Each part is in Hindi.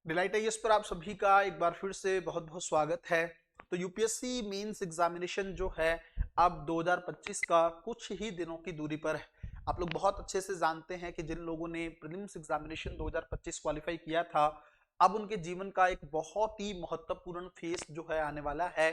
डिलाइट आईएएस पर आप सभी का एक बार फिर से बहुत बहुत स्वागत है। तो यूपीएससी मेंस एग्जामिनेशन जो है अब 2025 का कुछ ही दिनों की दूरी पर है। आप लोग बहुत अच्छे से जानते हैं कि जिन लोगों ने प्रीलिम्स एग्जामिनेशन 2025 क्वालिफाई किया था, अब उनके जीवन का एक बहुत ही महत्वपूर्ण फेस जो है आने वाला है।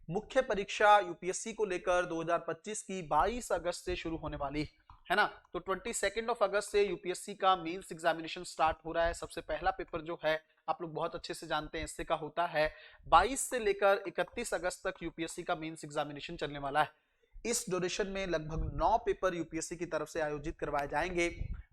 मुख्य परीक्षा यूपीएससी को लेकर 2025 की 22 अगस्त से शुरू होने वाली है ना। तो 22 अगस्त से यूपीएससी का मेंस एग्जामिनेशन स्टार्ट हो रहा है। सबसे पहला पेपर जो है आप लोग बहुत अच्छे से जानते हैं इससे का होता है 22 से लेकर 31 अगस्त तक यूपीएससी का मेंस एग्जामिनेशन चलने वाला है। इस ड्यूरेशन में लगभग 9 पेपर यूपीएससी की तरफ से आयोजित करवाए जाएंगे।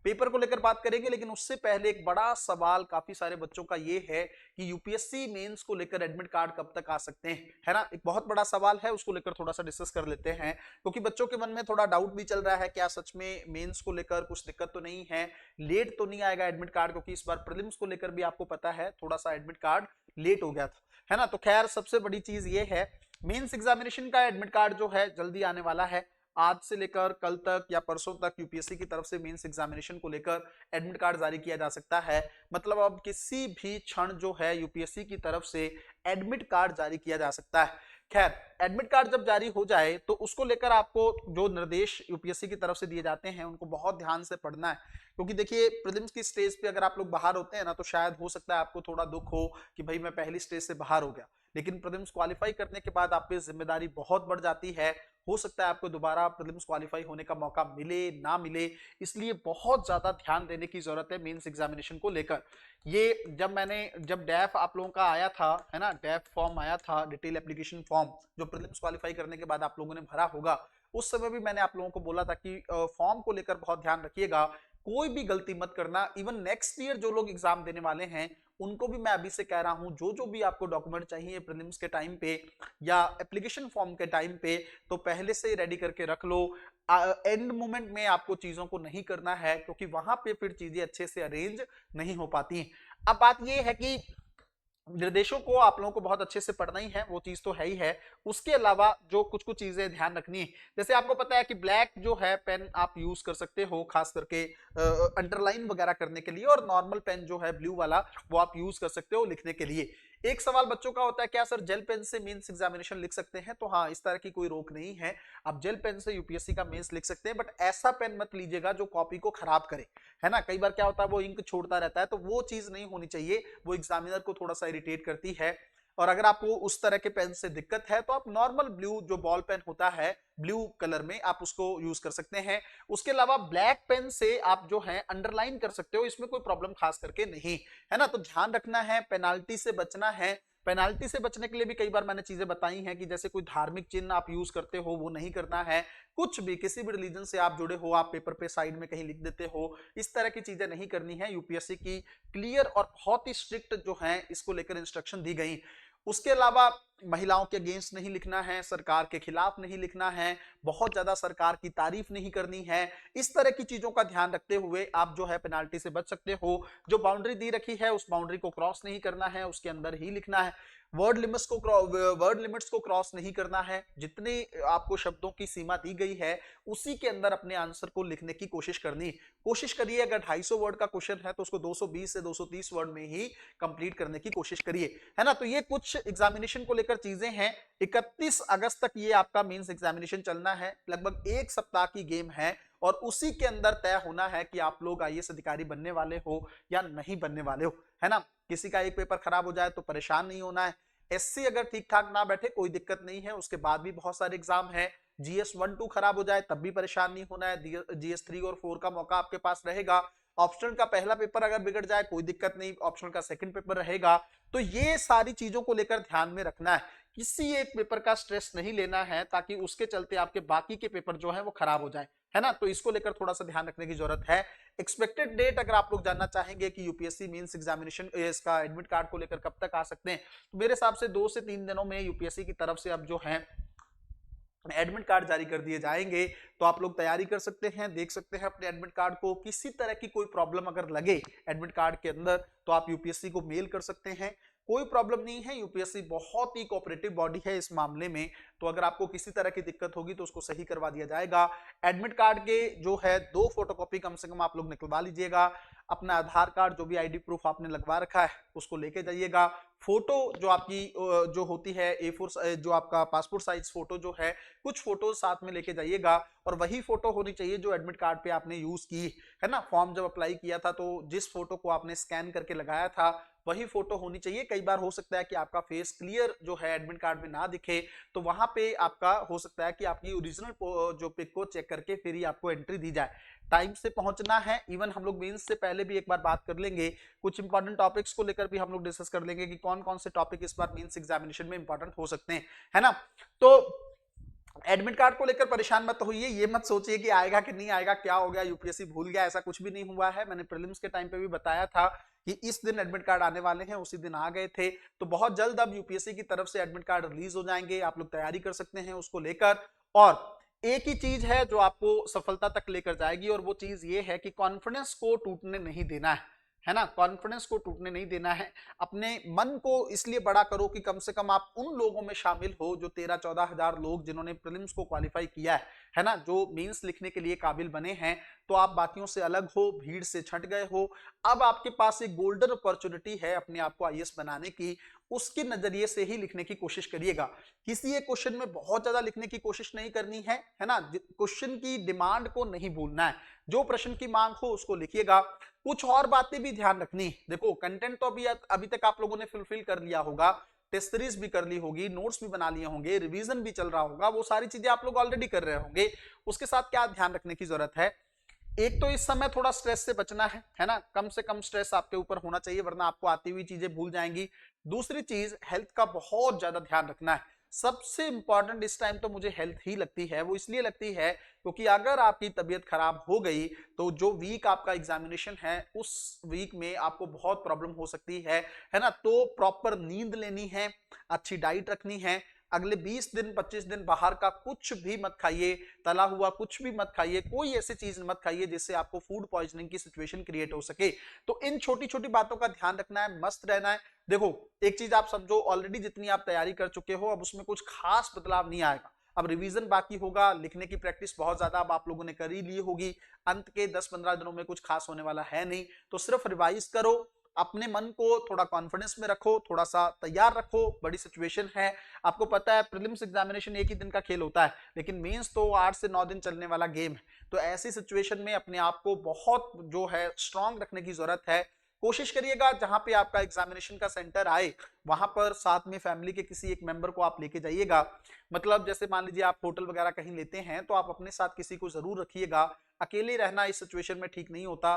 पेपर को लेकर बात करेंगे, लेकिन उससे पहले एक बड़ा सवाल काफी सारे बच्चों का ये है कि यूपीएससी मेंस को लेकर एडमिट कार्ड कब तक आ सकते हैं, है ना। एक बहुत बड़ा सवाल है, उसको लेकर थोड़ा सा डिस्कस कर लेते हैं, क्योंकि बच्चों के मन में थोड़ा डाउट भी चल रहा है क्या सच में मेंस को लेकर कुछ दिक्कत तो नहीं है, लेट तो नहीं आएगा एडमिट कार्ड, क्योंकि इस बार प्रीलिम्स को लेकर भी आपको पता है थोड़ा सा एडमिट कार्ड लेट हो गया था, है ना। तो खैर सबसे बड़ी चीज ये है मेंस एग्जामिनेशन का एडमिट कार्ड जो है जल्दी आने वाला है। आज से लेकर कल तक या परसों तक यूपीएससी की तरफ से मेंस एग्जामिनेशन को लेकर एडमिट कार्ड जारी किया जा सकता है। मतलब अब किसी भी क्षण जो है यूपीएससी की तरफ से एडमिट कार्ड जारी किया जा सकता है। खैर एडमिट कार्ड जब जारी हो जाए तो उसको लेकर आपको जो निर्देश यूपीएससी की तरफ से दिए जाते हैं उनको बहुत ध्यान से पढ़ना है, क्योंकि देखिए प्रीलिम्स की स्टेज पे अगर आप लोग बाहर होते हैं ना तो शायद हो सकता है आपको थोड़ा दुख हो कि भाई मैं पहली स्टेज से बाहर हो गया, लेकिन प्रीलिम्स क्वालिफाई करने के बाद आप पे जिम्मेदारी बहुत बढ़ जाती है। हो सकता है आपको दोबारा प्रीलिम्स क्वालिफाई होने का मौका मिले ना मिले, इसलिए बहुत ज्यादा ध्यान देने की जरूरत है मेंस एग्जामिनेशन को लेकर। ये जब डैफ आप लोगों का आया था, है ना, डैफ फॉर्म आया था, डिटेल एप्लीकेशन फॉर्म, जो प्रीलिम्स क्वालिफाई करने के बाद आप लोगों ने भरा होगा, उस समय भी मैंने आप लोगों को बोला था कि फॉर्म को लेकर बहुत ध्यान रखिएगा, कोई भी गलती मत करना। इवन नेक्स्ट ईयर जो लोग एग्जाम देने वाले हैं उनको भी मैं अभी से कह रहा हूं, जो जो भी आपको डॉक्यूमेंट चाहिए प्रीलिम्स के टाइम पे या एप्लीकेशन फॉर्म के टाइम पे, तो पहले से ही रेडी करके रख लो। एंड मोमेंट में आपको चीजों को नहीं करना है, क्योंकि वहां पे फिर चीजें अच्छे से अरेंज नहीं हो पाती। अब बात यह है कि निर्देशों को आप लोगों को बहुत अच्छे से पढ़ना ही है, वो चीज तो है ही है। उसके अलावा जो कुछ कुछ चीजें ध्यान रखनी है, जैसे आपको पता है कि ब्लैक जो है पेन आप यूज कर सकते हो खास करके अंडरलाइन वगैरह करने के लिए, और नॉर्मल पेन जो है ब्लू वाला वो आप यूज कर सकते हो लिखने के लिए। एक सवाल बच्चों का होता है क्या सर जेल पेन से मेंस एग्जामिनेशन लिख सकते हैं, तो हाँ, इस तरह की कोई रोक नहीं है, आप जेल पेन से यूपीएससी का मेंस लिख सकते हैं, बट ऐसा पेन मत लीजिएगा जो कॉपी को खराब करे, है ना। कई बार क्या होता है वो इंक छोड़ता रहता है, तो वो चीज नहीं होनी चाहिए, वो एग्जामिनर को थोड़ा सा इरिटेट करती है। और अगर आपको उस तरह के पेन से दिक्कत है तो आप नॉर्मल ब्लू जो बॉल पेन होता है ब्लू कलर में आप उसको यूज कर सकते हैं। उसके अलावा ब्लैक पेन से आप जो है अंडरलाइन कर सकते हो, इसमें कोई प्रॉब्लम खास करके नहीं, है ना। तो ध्यान रखना है, पेनाल्टी से बचना है। पेनाल्टी से बचने के लिए भी कई बार मैंने चीजें बताई हैं कि जैसे कोई धार्मिक चिन्ह आप यूज करते हो वो नहीं करना है, कुछ भी किसी भी रिलीजन से आप जुड़े हो आप पेपर पे साइड में कहीं लिख देते हो, इस तरह की चीजें नहीं करनी है। यूपीएससी की क्लियर और बहुत ही स्ट्रिक्ट जो है इसको लेकर इंस्ट्रक्शन दी गई। उसके अलावा महिलाओं के अगेंस्ट नहीं लिखना है, सरकार के खिलाफ नहीं लिखना है, बहुत ज्यादा सरकार की तारीफ नहीं करनी है। इस तरह की चीजों का ध्यान रखते हुए आप जो है पेनाल्टी से बच सकते हो। जो बाउंड्री दी रखी है उस बाउंड्री को क्रॉस नहीं करना है, उसके अंदर ही लिखना है। वर्ड लिमिट्स को क्रॉस नहीं करना है। जितने आपको शब्दों की सीमा दी गई है उसी के अंदर अपने आंसर को लिखने की कोशिश करनी। कोशिश करिए अगर 250 वर्ड का क्वेश्चन है तो उसको 220 से 230 वर्ड में ही कंप्लीट करने की कोशिश करिए, है ना। तो ये कुछ एग्जामिनेशन को लेकर चीजें हैं। 31 अगस्त तक ये आपका मेंस एग्जामिनेशन चलना है, लगभग एक सप्ताह की गेम है, और उसी के अंदर तय होना है कि आप लोग आईएएस अधिकारी बनने वाले हो या नहीं बनने वाले हो, है ना। किसी का एक पेपर खराब हो जाए तो परेशान नहीं होना है। एससी अगर ठीक ठाक ना बैठे कोई दिक्कत नहीं है, उसके बाद भी बहुत सारे एग्जाम है। जीएस 1-2 खराब हो जाए तब भी परेशान नहीं होना है, जीएस 3 और 4 का मौका आपके पास रहेगा। ऑप्शनल का पहला पेपर अगर बिगड़ जाए कोई दिक्कत नहीं, ऑप्शनल का सेकंड पेपर रहेगा। तो ये सारी चीजों को लेकर ध्यान में रखना है, किसी एक पेपर का स्ट्रेस नहीं लेना है ताकि उसके चलते आपके बाकी के पेपर जो है वो खराब हो जाए, है ना। तो इसको लेकर थोड़ा सा ध्यान रखने की जरूरत है। एक्सपेक्टेड डेट अगर आप लोग जानना चाहेंगे कि यूपीएससी मेंस एग्जामिनेशन इसका एडमिट कार्ड को लेकर कब तक आ सकते हैं, तो मेरे हिसाब से 2 से 3 दिनों में यूपीएससी की तरफ से अब जो है एडमिट कार्ड जारी कर दिए जाएंगे। तो आप लोग तैयारी कर सकते हैं, देख सकते हैं अपने एडमिट कार्ड को। किसी तरह की कोई प्रॉब्लम अगर लगे एडमिट कार्ड के अंदर तो आप यूपीएससी को मेल कर सकते हैं, कोई प्रॉब्लम नहीं है। यूपीएससी बहुत ही कोऑपरेटिव बॉडी है इस मामले में, तो अगर आपको किसी तरह की दिक्कत होगी तो उसको सही करवा दिया जाएगा। एडमिट कार्ड के जो है 2 फोटोकॉपी कम से कम आप लोग निकलवा लीजिएगा। अपना आधार कार्ड, जो भी आईडी प्रूफ आपने लगवा रखा है उसको लेके जाइएगा। फोटो जो आपकी जो होती है A4 जो आपका पासपोर्ट साइज फोटो जो है, कुछ फोटो साथ में लेके जाइएगा और वही फोटो होनी चाहिए जो एडमिट कार्ड पे आपने यूज की है ना। फॉर्म जब अप्लाई किया था तो जिस फोटो को आपने स्कैन करके लगाया था वही फोटो होनी चाहिए। कई बार हो सकता है कि आपका फेस क्लियर जो है एडमिट कार्ड में ना दिखे, तो वहां पे आपका हो सकता है कि आपकी ओरिजिनल जो पिक को चेक करके फिर ही आपको एंट्री दी जाए। टाइम से पहुंचना है। इवन हम लोग मेंस से पहले भी एक बार बात कर लेंगे, कुछ इंपॉर्टेंट टॉपिक्स को लेकर भी हम लोग डिस्कस कर लेंगे कि कौन कौन से टॉपिक इस बार मेंस एग्जामिनेशन में इंपॉर्टेंट हो सकते हैं, है ना। तो एडमिट कार्ड को लेकर परेशान मत होइए, ये मत सोचिए कि आएगा कि नहीं आएगा, क्या हो गया यूपीएससी भूल गया, ऐसा कुछ भी नहीं हुआ है। मैंने प्रीलिम्स के टाइम पे भी बताया था कि इस दिन एडमिट कार्ड आने वाले हैं, उसी दिन आ गए थे। तो बहुत जल्द अब यूपीएससी की तरफ से एडमिट कार्ड रिलीज हो जाएंगे, आप लोग तैयारी कर सकते हैं उसको लेकर। और एक ही चीज है जो आपको सफलता तक लेकर जाएगी, और वो चीज ये है कि कॉन्फिडेंस को टूटने नहीं देना है ना। कॉन्फिडेंस को टूटने नहीं देना है। अपने मन को इसलिए बड़ा करो कि कम से कम आप उन लोगों में शामिल हो जो 13-14 हजार लोग जिन्होंने प्रीलिम्स को क्वालिफाई किया है ना, जो मेंस लिखने के लिए काबिल बने हैं। तो आप बाकियों से अलग हो, भीड़ से छट गए हो। अब आपके पास एक गोल्डन अपॉर्चुनिटी है अपने आप को आईएएस बनाने की, उसके नजरिए से ही लिखने की कोशिश करिएगा। किसी एक क्वेश्चन में बहुत ज्यादा लिखने की कोशिश नहीं करनी है ना। क्वेश्चन की डिमांड को नहीं भूलना है, जो प्रश्न की मांग हो उसको लिखिएगा। कुछ और बातें भी ध्यान रखनी, देखो कंटेंट तो अभी तक आप लोगों ने फुलफिल कर लिया होगा, टेस्ट सीरीज भी कर ली होगी, नोट्स भी बना लिए होंगे, रिवीजन भी चल रहा होगा, वो सारी चीजें आप लोग ऑलरेडी कर रहे होंगे। उसके साथ क्या ध्यान रखने की जरूरत है, एक तो इस समय थोड़ा स्ट्रेस से बचना है ना। कम से कम स्ट्रेस आपके ऊपर होना चाहिए, वरना आपको आती हुई चीजें भूल जाएंगी। दूसरी चीज, हेल्थ का बहुत ज्यादा ध्यान रखना है। सबसे इंपॉर्टेंट इस टाइम तो मुझे हेल्थ ही लगती है। वो इसलिए लगती है क्योंकि अगर आपकी तबीयत खराब हो गई तो जो वीक आपका एग्जामिनेशन है उस वीक में आपको बहुत प्रॉब्लम हो सकती है ना। तो प्रॉपर नींद लेनी है, अच्छी डाइट रखनी है। अगले 20 दिन 25 दिन बाहर का कुछ भी मत खाइए, तला हुआ कुछ भी मत खाइए, कोई ऐसी चीज मत खाइए जिससे आपको फूड पॉइजनिंग की सिचुएशन क्रिएट हो सके। तो इन छोटी छोटी बातों का ध्यान रखना है, मस्त रहना है। देखो एक चीज आप समझो, ऑलरेडी जितनी आप तैयारी कर चुके हो अब उसमें कुछ खास बदलाव नहीं आएगा। अब रिवीजन बाकी होगा, लिखने की प्रैक्टिस बहुत ज्यादा अब आप लोगों ने कर ही ली होगी। अंत के 10-15 दिनों में कुछ खास होने वाला है नहीं, तो सिर्फ रिवाइज करो, अपने मन को थोड़ा कॉन्फिडेंस में रखो, थोड़ा सा तैयार रखो। बड़ी सिचुएशन है, आपको पता है प्रीलिम्स एग्जामिनेशन एक ही दिन का खेल होता है, लेकिन मेंस तो 8 से 9 दिन चलने वाला गेम है। तो ऐसी सिचुएशन में अपने आप को बहुत जो है स्ट्रांग रखने की जरूरत है। कोशिश करिएगा जहां पे आपका एग्जामिनेशन का सेंटर आए वहां पर साथ में फैमिली के किसी एक मेंबर को आप लेके जाइएगा। मतलब जैसे मान लीजिए आप होटल वगैरह कहीं लेते हैं तो आप अपने साथ किसी को जरूर रखिएगा। अकेले रहना इस सिचुएशन में ठीक नहीं होता।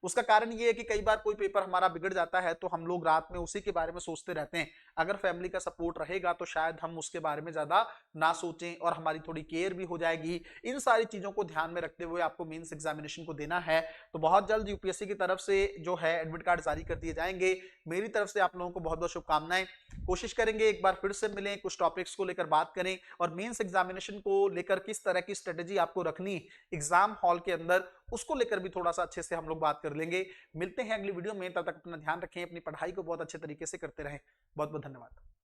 उसका कारण ये है कि कई बार कोई पेपर हमारा बिगड़ जाता है तो हम लोग रात में उसी के बारे में सोचते रहते हैं। अगर फैमिली का सपोर्ट रहेगा तो शायद हम उसके बारे में ज्यादा ना सोचें और हमारी थोड़ी केयर भी हो जाएगी। इन सारी चीजों को ध्यान में रखते हुए आपको मेंस एग्जामिनेशन को देना है। तो बहुत जल्द यूपीएससी की तरफ से जो है एडमिट कार्ड जारी कर दिए जाएंगे। मेरी तरफ से आप लोगों को बहुत बहुत शुभकामनाएं। कोशिश करेंगे एक बार फिर से मिलें, कुछ टॉपिक्स को लेकर बात करें और मेंस एग्जामिनेशन को लेकर किस तरह की स्ट्रेटेजी आपको रखनी एग्जाम हॉल के अंदर, उसको लेकर भी थोड़ा सा अच्छे से हम लोग बात कर लेंगे। मिलते हैं अगली वीडियो में, तब तक अपना ध्यान रखें, अपनी पढ़ाई को बहुत अच्छे तरीके से करते रहें। बहुत बहुत धन्यवाद।